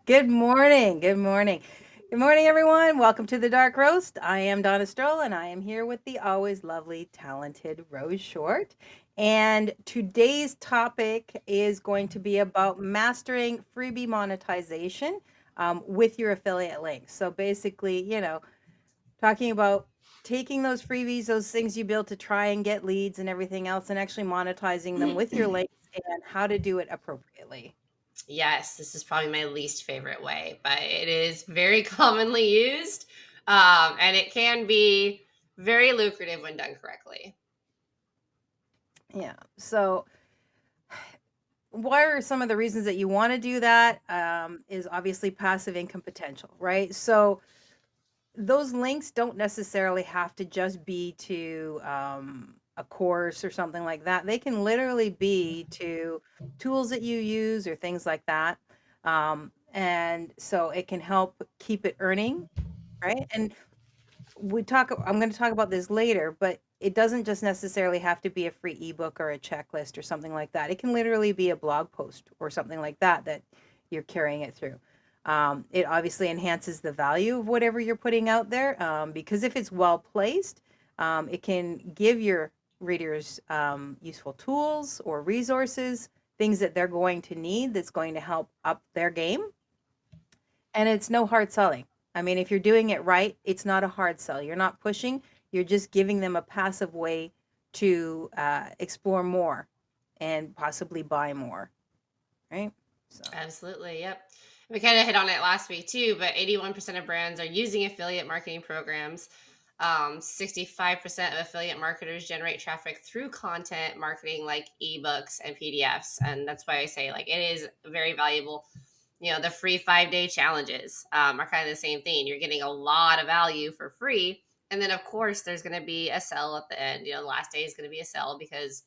Good morning. Good morning. Good morning, everyone. Welcome to the Dark Roast. I am Donna Stroll, and I am here with the always lovely, talented Rose Short. And today's topic is going to be about mastering freebie monetization with your affiliate links. So basically, talking about taking those freebies, those things you build to try and get leads and everything else, and actually monetizing them with your links and how to do it appropriately. Yes, this is probably my least favorite way, but it is very commonly used, and it can be very lucrative when done correctly. Yeah. So, what are some of the reasons that you want to do that? Is obviously passive income potential, right? So, those links don't necessarily have to just be to a course or something like that. They can literally be to tools that you use or things like that. And so, it can help keep it earning, right? And I'm going to talk about this later, but it doesn't just necessarily have to be a free ebook or a checklist or something like that. It can literally be a blog post or something like that that you're carrying it through. It obviously enhances the value of whatever you're putting out there, because if it's well placed, it can give your readers useful tools or resources, things that they're going to need that's going to help up their game. And it's no hard selling. I mean, if you're doing it right, it's not a hard sell. You're not pushing, you're just giving them a passive way to explore more and possibly buy more, right? So, Absolutely, yep. We kind of hit on it last week too, but 81% of brands are using affiliate marketing programs. 65% of affiliate marketers generate traffic through content marketing like ebooks and PDFs. And that's why I say, like, it is very valuable. The free 5 day challenges are kind of the same thing. You're getting a lot of value for free. And then, of course, there's going to be a sell at the end. The last day is going to be a sell because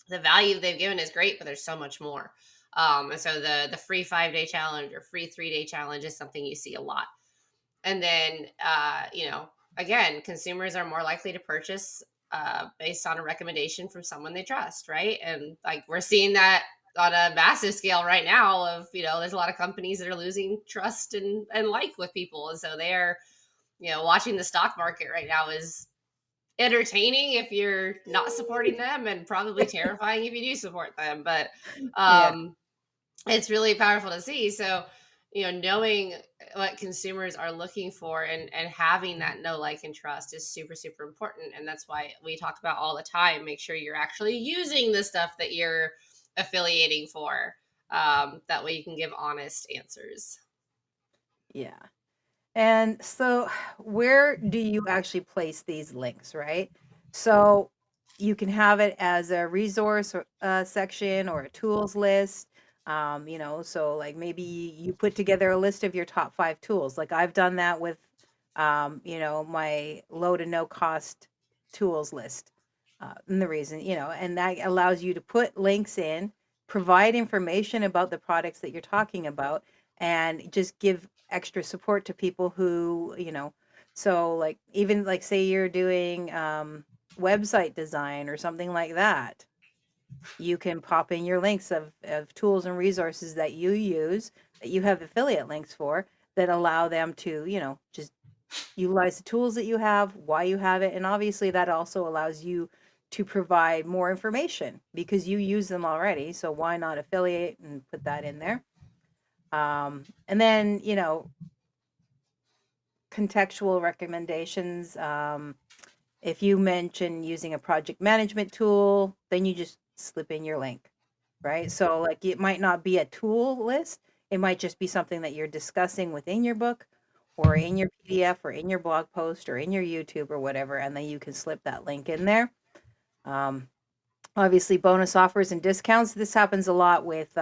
the value they've given is great, but there's so much more. And so the free 5 day challenge or free 3 day challenge is something you see a lot. And then, again, consumers are more likely to purchase based on a recommendation from someone they trust, right? And like we're seeing that on a massive scale right now. Of there's a lot of companies that are losing trust and like with people, and so they're watching the stock market right now is entertaining if you're not supporting them and probably terrifying if you do support them, but yeah. um it's really powerful to see. So knowing what consumers are looking for and having that know, like, and trust is super super important, and that's why we talk about all the time, make sure you're actually using the stuff that you're affiliating for. That way you can give honest answers. Yeah. And so, where do you actually place these links, right? So, you can have it as a resource section or a tools list. So like maybe you put together a list of your top 5 tools. Like I've done that with, my low to no cost tools list. And the reason, and that allows you to put links in, provide information about the products that you're talking about, and just give extra support to people who, so like even like say you're doing website design or something like that, you can pop in your links of tools and resources that you use that you have affiliate links for that allow them to, just utilize the tools that you have, why you have it, and obviously that also allows you to provide more information because you use them already. So why not affiliate and put that in there? And then, contextual recommendations. If you mention using a project management tool, then you just slip in your link, right? So, like, it might not be a tool list, it might just be something that you're discussing within your book or in your PDF or in your blog post or in your YouTube or whatever, and then you can slip that link in there. Um, Obviously, bonus offers and discounts. This happens a lot with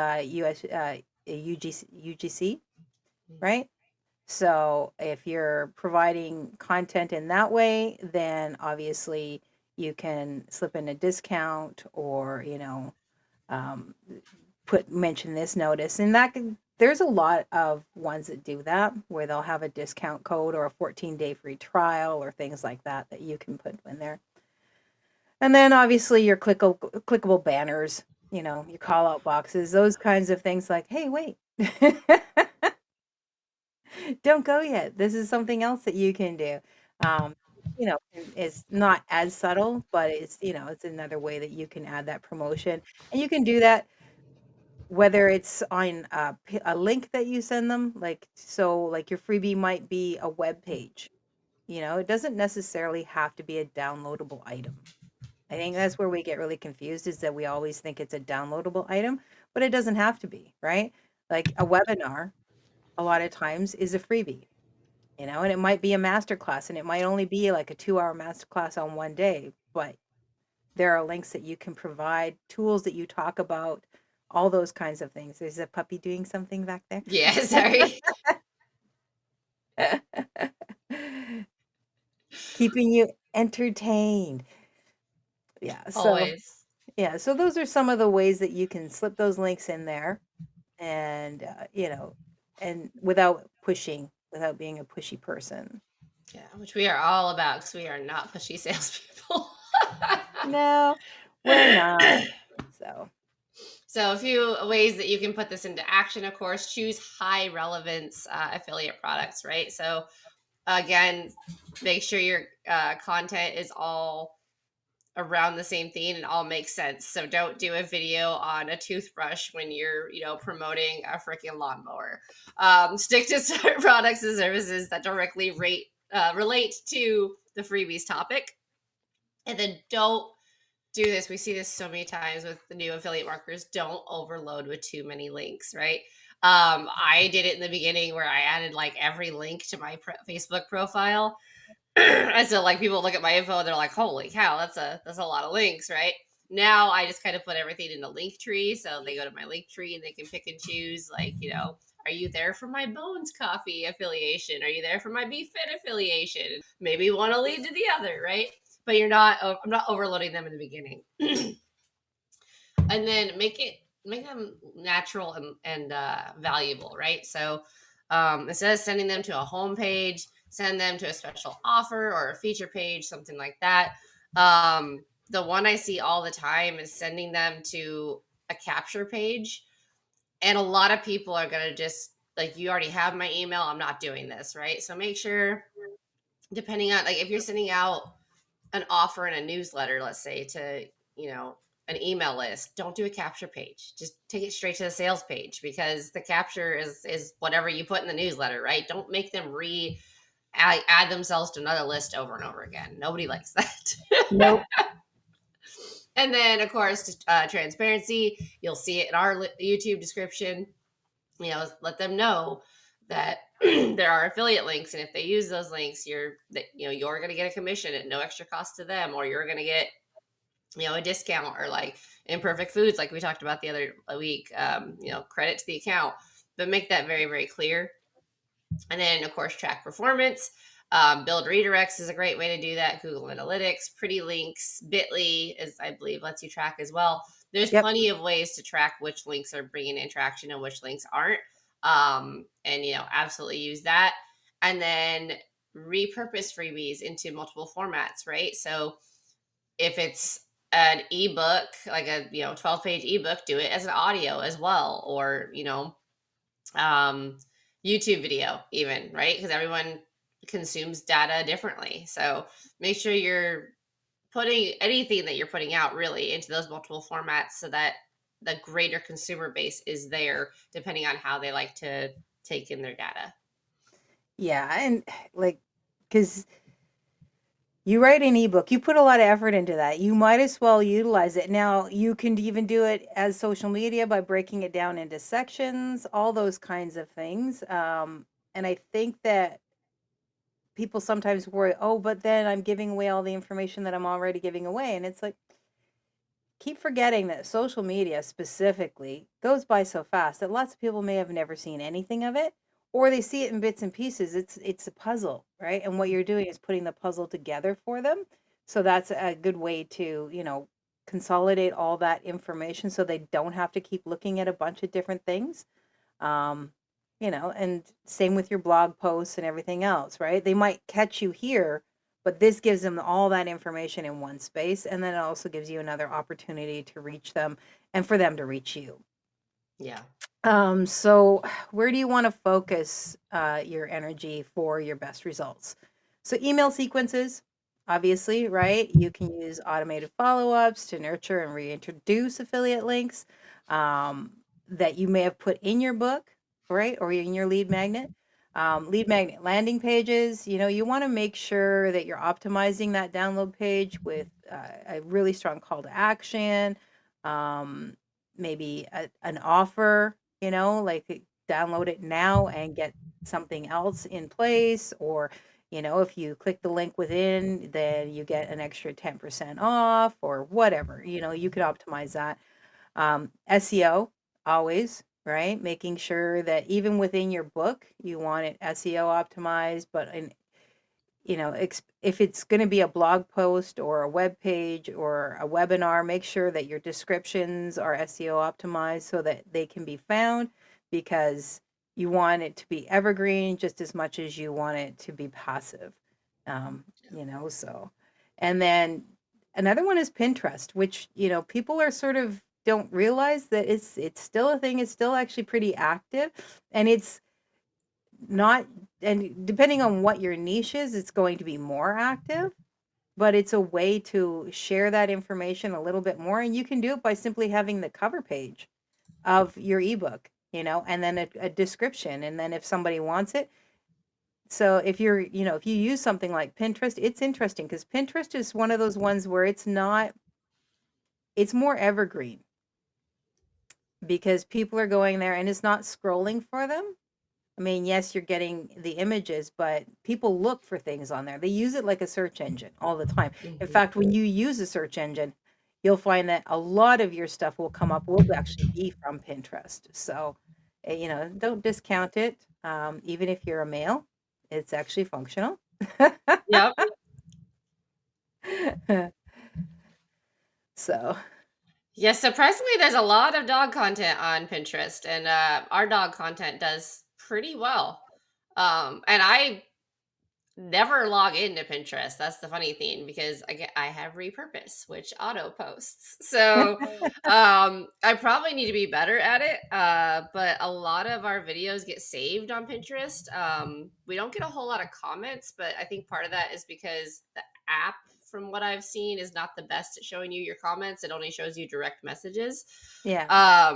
UGC, right? So if you're providing content in that way, then obviously you can slip in a discount or, um, put mention this notice. And there's a lot of ones that do that where they'll have a discount code or a 14-day free trial or things like that that you can put in there. And then obviously your clickable banners, your call out boxes, those kinds of things like, hey, wait, Don't go yet. This is something else that you can do. Um, it's not as subtle, but it's another way that you can add that promotion. And you can do that whether it's on a link that you send them, like your freebie might be a web page. It doesn't necessarily have to be a downloadable item. I think that's where we get really confused, is that we always think it's a downloadable item, but it doesn't have to be, right? Like a webinar, a lot of times is a freebie, and it might be a master class, and it might only be like a 2-hour master class on one day, but there are links that you can provide, tools that you talk about, all those kinds of things. There's a puppy doing something back there. Yeah, sorry. Keeping you entertained. Yeah. So, Always. yeah. So those are some of the ways that you can slip those links in there, and, and without being a pushy person. Yeah, which we are all about because we are not pushy salespeople. No, we're not. So, So, a few ways that you can put this into action, of course, choose high relevance affiliate products, right? So, again, make sure your content is all around the same theme and all makes sense. So, don't do a video on a toothbrush when you're, promoting a freaking lawnmower. Stick to certain products and services that directly relate to the freebies topic. And then don't do this. We see this so many times with the new affiliate marketers. Don't overload with too many links, right? I did it in the beginning where I added like every link to my Facebook profile. And so like people look at my info and they're like, holy cow, that's a lot of links, right? Now I just kind of put everything in a link tree. So they go to my link tree and they can pick and choose, like, are you there for my Bones Coffee affiliation? Are you there for my BeFit affiliation? Maybe one will lead to the other, right? But I'm not overloading them in the beginning. And then make them natural and valuable, right? So instead of sending them to a home page, send them to a special offer or a feature page, something like that. The one I see all the time is sending them to a capture page, and a lot of people are going to just like, you already have my email, I'm not doing this, right? So make sure, depending on, like, if you're sending out an offer in a newsletter, let's say, to, an email list, don't do a capture page. Just take it straight to the sales page, because the capture is whatever you put in the newsletter, right? Don't make them add themselves to another list over and over again. Nobody likes that. nope. And then, of course, transparency. You'll see it in our YouTube description. Let them know that there are affiliate links, and if they use those links, you're going to get a commission at no extra cost to them, or you're going to get a discount, or like Imperfect Foods, like we talked about the other week, credit to the account. But make that very, very clear. And then, of course, track performance. Build redirects is a great way to do that. Google Analytics, Pretty Links, Bitly is, I believe, lets you track as well. There's Yep. plenty of ways to track which links are bringing in traction and which links aren't. And absolutely use that. And then repurpose freebies into multiple formats, right? So if it's an ebook, like a 12-page ebook, do it as an audio as well, or um, YouTube video, even, right? Because everyone consumes data differently. So make sure you're putting anything that you're putting out really into those multiple formats, so that the greater consumer base is there, depending on how they like to take in their data. Yeah, and like, because you write an ebook, you put a lot of effort into that. You might as well utilize it. Now, you can even do it as social media by breaking it down into sections, all those kinds of things. And I think that people sometimes worry, oh, but then I'm giving away all the information that I'm already giving away. And it's like, keep forgetting that social media specifically goes by so fast that lots of people may have never seen anything of it, or they see it in bits and pieces. It's a puzzle, right? And what you're doing is putting the puzzle together for them. So that's a good way to, consolidate all that information so they don't have to keep looking at a bunch of different things. Um, and same with your blog posts and everything else, right? They might catch you here, but this gives them all that information in one space. And then it also gives you another opportunity to reach them and for them to reach you. Yeah. So where do you want to focus your energy for your best results? So email sequences, obviously, right? You can use automated follow-ups to nurture and reintroduce affiliate links um, that you may have put in your book, right? Or in your lead magnet. Lead magnet landing pages, you want to make sure that you're optimizing that download page with a really strong call to action, um, maybe an offer, like download it now and get something else in place. Or, if you click the link within, then you get an extra 10% off or whatever. You could optimize that. SEO, always, right? Making sure that even within your book, you want it SEO optimized, but if it's going to be a blog post or a web page or a webinar, make sure that your descriptions are SEO optimized so that they can be found, because you want it to be evergreen just as much as you want it to be passive. So, and then another one is Pinterest, which, people are sort of don't realize that it's still a thing. It's still actually pretty active, and it's not, and depending on what your niche is, it's going to be more active, but it's a way to share that information a little bit more. And you can do it by simply having the cover page of your ebook, and then a description. And then if somebody wants it, so if you use something like Pinterest, it's interesting because Pinterest is one of those ones where it's more evergreen because people are going there and it's not scrolling for them. I mean, yes, you're getting the images, but people look for things on there. They use it like a search engine all the time. In Hmm. fact, when you use a search engine, you'll find that a lot of your stuff will actually be from Pinterest. So, don't discount it. Even if you're a male, it's actually functional. Yep. So, Yeah, surprisingly, there's a lot of dog content on Pinterest, and our dog content does pretty well. And I never log into Pinterest. That's the funny thing because I have repurpose, which auto posts. So I probably need to be better at it. But a lot of our videos get saved on Pinterest. We don't get a whole lot of comments, but I think part of that is because the app, from what I've seen, is not the best at showing you your comments. It only shows you direct messages. yeah.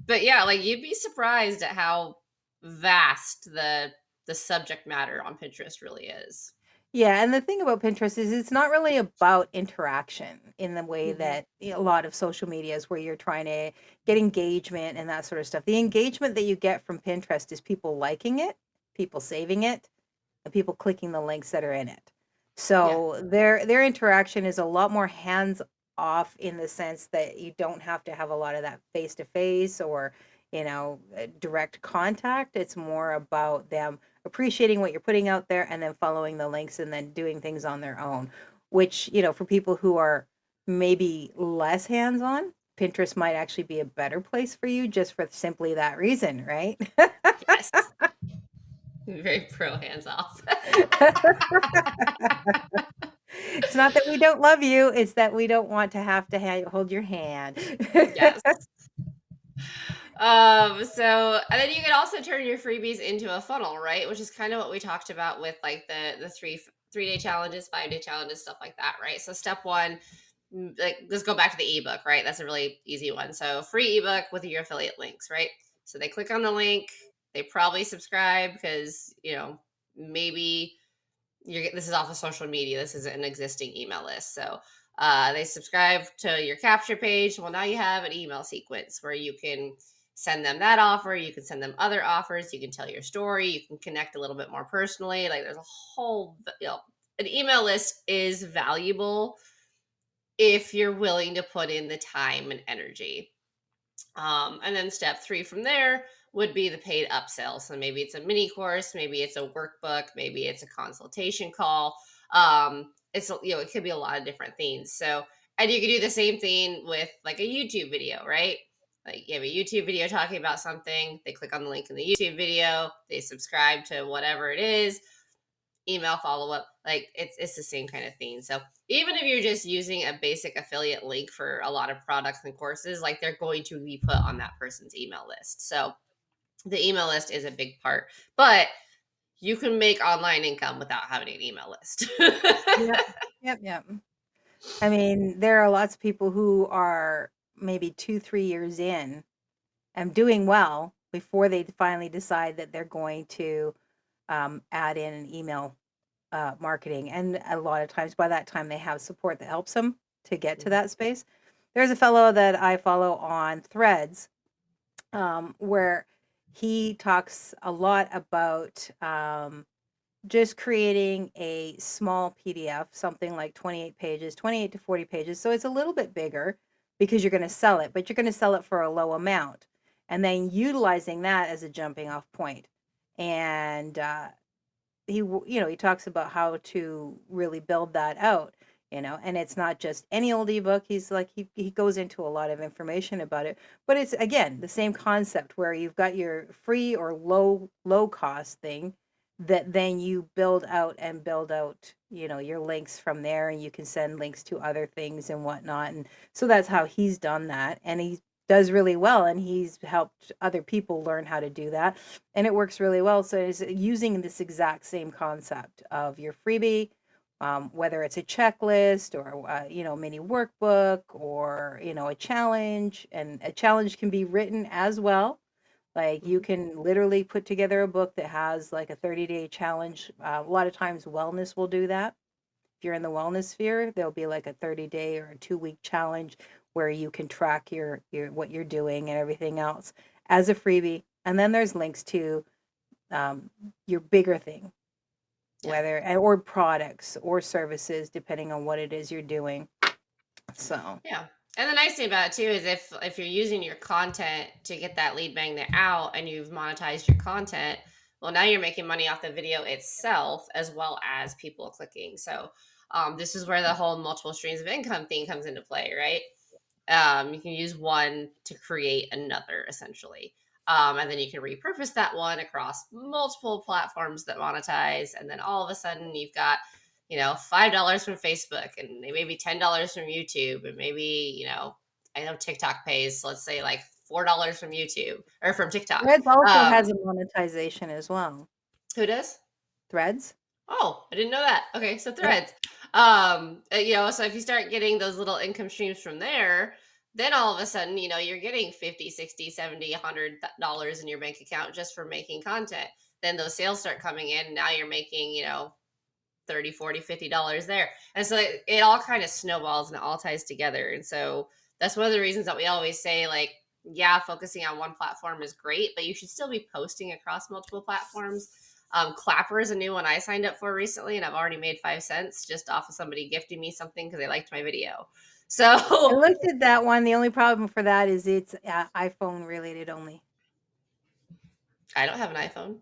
But yeah, like you'd be surprised at how vast the subject matter on Pinterest really is. Yeah, and the thing about Pinterest is it's not really about interaction in the way Mhm. that a lot of social media is, where you're trying to get engagement and that sort of stuff. The engagement that you get from Pinterest is people liking it, people saving it, and people clicking the links that are in it. Yeah. So their interaction is a lot more hands off, in the sense that you don't have to have a lot of that face to face or, direct contact. It's more about them appreciating what you're putting out there and then following the links and then doing things on their own, which, for people who are maybe less hands on, Pinterest might actually be a better place for you just for simply that reason, right? Yes. Very pro hands off. It's not that we don't love you, it's that we don't want to have to hold your hand. Yes. So and then you can also turn your freebies into a funnel, right? Which is kind of what we talked about with like the 3 day challenges, 5 day challenges, stuff like that, right? So step one, like let's go back to the ebook, right? That's a really easy one. So free ebook with your affiliate links, right? So they click on the link, they probably subscribe because maybe this is off of social media. This is an existing email list. So they subscribe to your capture page. Well, now you have an email sequence where you can send them that offer. You can send them other offers. You can tell your story. You can connect a little bit more personally. Like there's a whole, an email list is valuable if you're willing to put in the time and energy. And then step three from there would be the paid upsell. So maybe it's a mini course, maybe it's a workbook, maybe it's a consultation call. It could be a lot of different things. So, and you can do the same thing with like a YouTube video, right? Like you have a YouTube video talking about something, they click on the link in the YouTube video, they subscribe to whatever it is, email follow up. Like it's the same kind of thing. So even if you're just using a basic affiliate link for a lot of products and courses, like they're going to be put on that person's email list. So the email list is a big part, but you can make online income without having an email list. Yep. Yep. Yep. I mean, there are lots of people who are maybe 2, 3 years in and doing well before they finally decide that they're going to add in an email marketing. And a lot of times by that time, they have support that helps them to get to that space. There's a fellow that I follow on Threads where he talks a lot about just creating a small PDF, something like 28 pages, 28 to 40 pages. So it's a little bit bigger because you're going to sell it, but you're going to sell it for a low amount. And then utilizing that as a jumping off point. And he talks about how to really build that out, and it's not just any old ebook. He's like, he goes into a lot of information about it, but it's again the same concept where you've got your free or low cost thing that then you build out your links from there, and you can send links to other things and whatnot. And so that's how he's done that, and he does really well, and he's helped other people learn how to do that, and it works really well. So it's using this exact same concept of your freebie, whether it's a checklist or mini workbook, or a challenge. And a challenge can be written as well. Like you Mhm. can literally put together a book that has like a 30-day challenge. A lot of times wellness will do that. If you're in the wellness sphere, there'll be like a 30-day or a 2-week challenge where you can track your what you're doing and everything else as a freebie. And then there's links to um, your bigger thing, Yeah. or products or services, depending on what it is you're doing. So, Yeah. And the nice thing about it too is if you're using your content to get that lead magnet out and you've monetized your content, well now you're making money off the video itself as well as people clicking. So this is where the whole multiple streams of income thing comes into play, right? You can use one to create another essentially. And then you can repurpose that one across multiple platforms that monetize. And then all of a sudden you've got, $5 from Facebook and maybe $10 from YouTube. And maybe, I know TikTok pays, so let's say like $4 from YouTube or from TikTok. Threads also has Um, a monetization as well. who does? Threads. Oh, I didn't know that. Okay, so Yep. Threads. So if you start getting those little income streams from there, then all of a sudden, you're getting 50, 60, 70, $100 in your bank account just for making content. Then those sales start coming in, and now you're making, 30, 40, $50 there. And so it all kind of snowballs and it all ties together. And so that's one of the reasons that we always say, like, yeah, focusing on one platform is great, but you should still be posting across multiple platforms. Clapper is a new one I signed up for recently, and I've already made 5 cents just off of somebody gifting me something because they liked my video. I So looked at that one. The only problem for that is it's iPhone related only. I don't have an iPhone.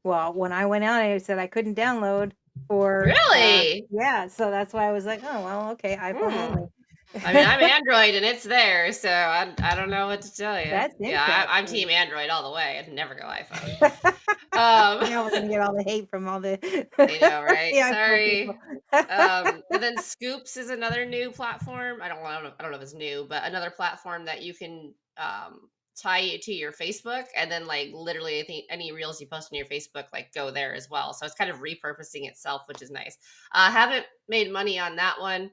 Well, when I went out, I said I couldn't download for Really? yeah, so that's why I was like, "Oh, well, okay, iPhone Hmm. only." I mean, I'm Android and it's there, so I don't know what to tell you. That's Yeah, I'm interesting. team Android all the way. I'd never go iPhone. Um, Now we're gonna get all the hate from all the I know, the right? iPhone people. Sorry. And then Scoops is another new platform. I don't know if it's new, but another platform that you can tie it to your Facebook, and then like literally, I think any reels you post on your Facebook like go there as well. So it's kind of repurposing itself, which is nice. Haven't made money on that one,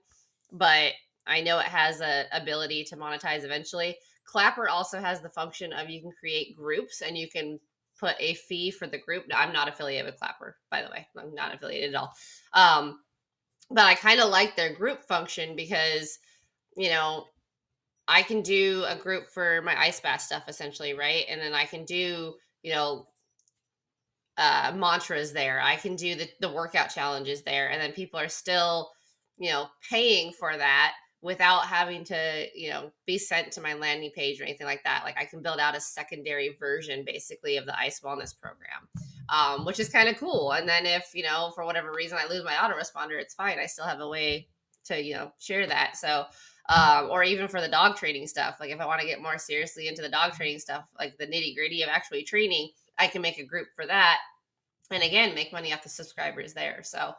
but I know it has a ability to monetize eventually. Clapper also has the function of you can create groups and you can put a fee for the group. No, I'm not affiliated with Clapper, by the way. I'm not affiliated at all. Um, but I kind of like their group function because, you know, I can do a group for my ice bath stuff essentially, right? And then I can do, mantras there. I can do the workout challenges there. And then people are still, paying for that without having to, be sent to my landing page or anything like that. Like I can build out a secondary version basically of the ice wellness program, which is kind of cool. And then if, for whatever reason I lose my autoresponder, it's fine. I still have a way to, share that. So, or even for the dog training stuff, like if I want to get more seriously into the dog training stuff, like the nitty gritty of actually training, I can make a group for that and again make money off the subscribers there. So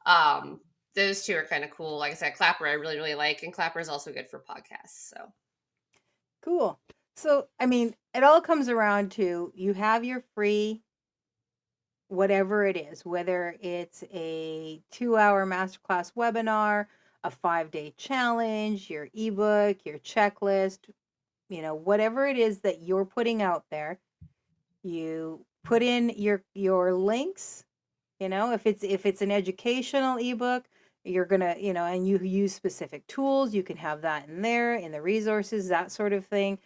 Um, those two are kind of cool. Like I said, Clapper I really, really like, and Clapper is also good for podcasts. So Cool. So, I mean, it all comes around to you have your free whatever it is, whether it's a 2-hour masterclass webinar, a 5-day challenge, your ebook, your checklist, whatever it is that you're putting out there, you put in your links. If it's an educational ebook, you're gonna, and you use specific tools, you can have that in there in the resources, that sort of thing.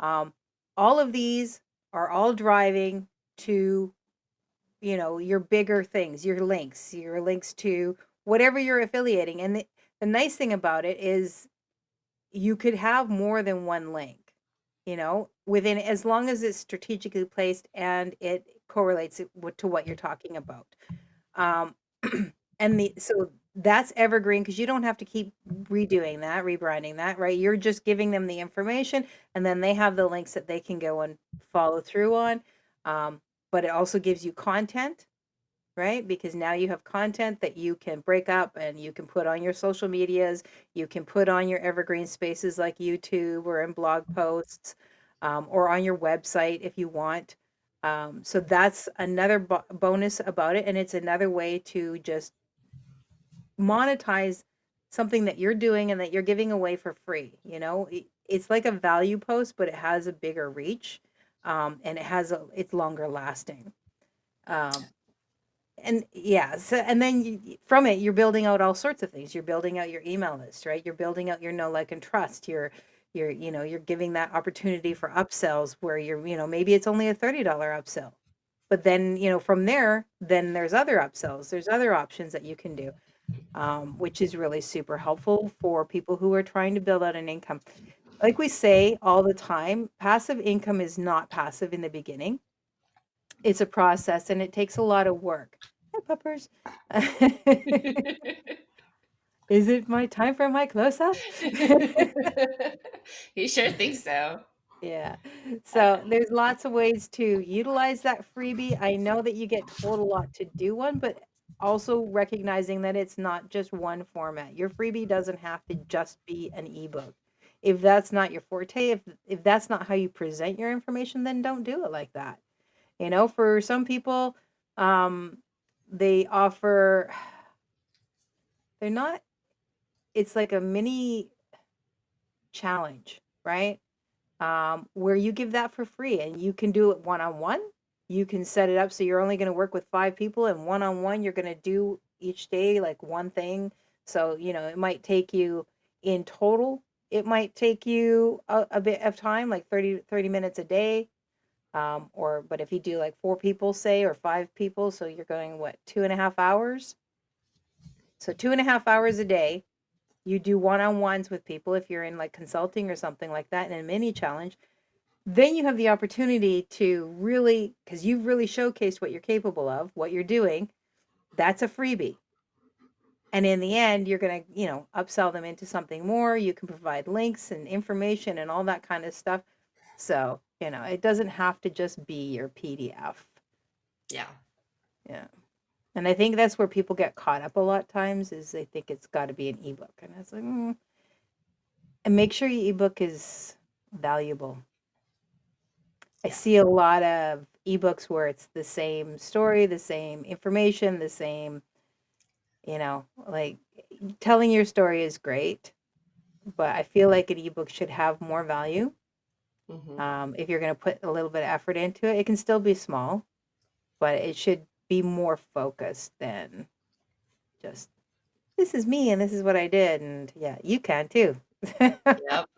um, all of these are all driving to, your bigger things, your links to whatever you're affiliating. And the nice thing about it is you could have more than one link, within, as long as it's strategically placed and it correlates to what you're talking about. um, so that's evergreen because you don't have to keep redoing that, rebranding that, right? You're just giving them the information, and then they have the links that they can go and follow through on. But it also gives you content, right? Because now you have content that you can break up and you can put on your social medias, you can put on your evergreen spaces like YouTube or in blog posts, or on your website if you want. So that's another bonus about it. And it's another way to just monetize something that you're doing and that you're giving away for free. It's like a value post, but it has a bigger reach, and it's longer lasting. Um, and yeah, so and then from it, you're building out all sorts of things. You're building out your email list, right? You're building out your know, like, and trust. You're giving that opportunity for upsells where maybe it's only a $30 upsell, but then from there, then there's other upsells, there's other options that you can do, which is really super helpful for people who are trying to build out an income. Like we say all the time, passive income is not passive in the beginning. It's a process and it takes a lot of work. Hi, puppers. Is it my time for my close up? he sure thinks so. Yeah. So there's lots of ways to utilize that freebie. I know that you get told a lot to do one, but also recognizing that it's not just one format. Your freebie doesn't have to just be an ebook. If that's not your forte, if that's not how you present your information, then don't do it like that. For some people, um, they offer, they're not, it's like a mini challenge, right? Where you give that for free and you can do it one on one. You can set it up so you're only going to work with 5 people, and one on one, you're going to do each day like one thing. So, it might take you in total, it might take you a bit of time, like 30 minutes a day. But if you do like 4 people, say, or 5 people, so you're going, what, 2.5 hours? So 2.5 hours a day, you do one-on-ones with people if you're in like consulting or something like that, in a mini challenge. Then you have the opportunity to really, because you've really showcased what you're capable of, what you're doing. That's a freebie. And in the end, you're going to, upsell them into something more. You can provide links and information and all that kind of stuff. So, it doesn't have to just be your PDF. Yeah. Yeah. And I think that's where people get caught up a lot of times, is they think it's got to be an ebook. And it's like, and make sure your ebook is valuable. I Yeah. see a lot of ebooks where it's the same story, the same information, the same, like, telling your story is great, but I feel like an ebook should have more value. Hmm. If you're going to put a little bit of effort into it, it can still be small, but it should be more focused than just, this is me and this is what I did. And yeah, you can too. Yep.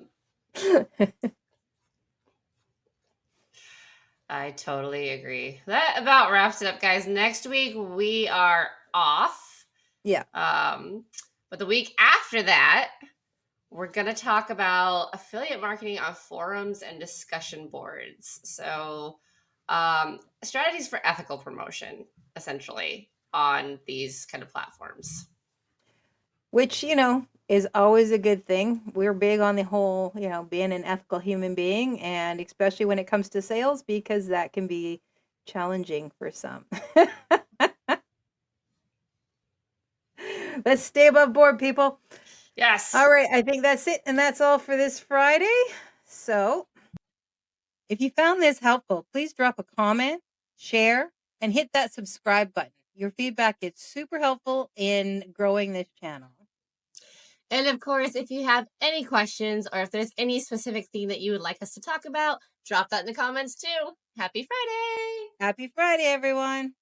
I totally agree. That about wraps it up, guys. Next week we are off. Yeah. Um, but the week after that, we're going to talk about affiliate marketing on forums and discussion boards. So, strategies for ethical promotion, essentially, on these kind of platforms. Which, is always a good thing. We're big on the whole, being an ethical human being, and especially when it comes to sales, because that can be challenging for some. Let's stay above board, people. Yes. All right, I think that's it, and that's all for this Friday. So, if you found this helpful, please drop a comment, share, and hit that subscribe button. Your feedback is super helpful in growing this channel. And of course, if you have any questions or if there's any specific thing that you would like us to talk about, drop that in the comments too. Happy Friday! Happy Friday, everyone.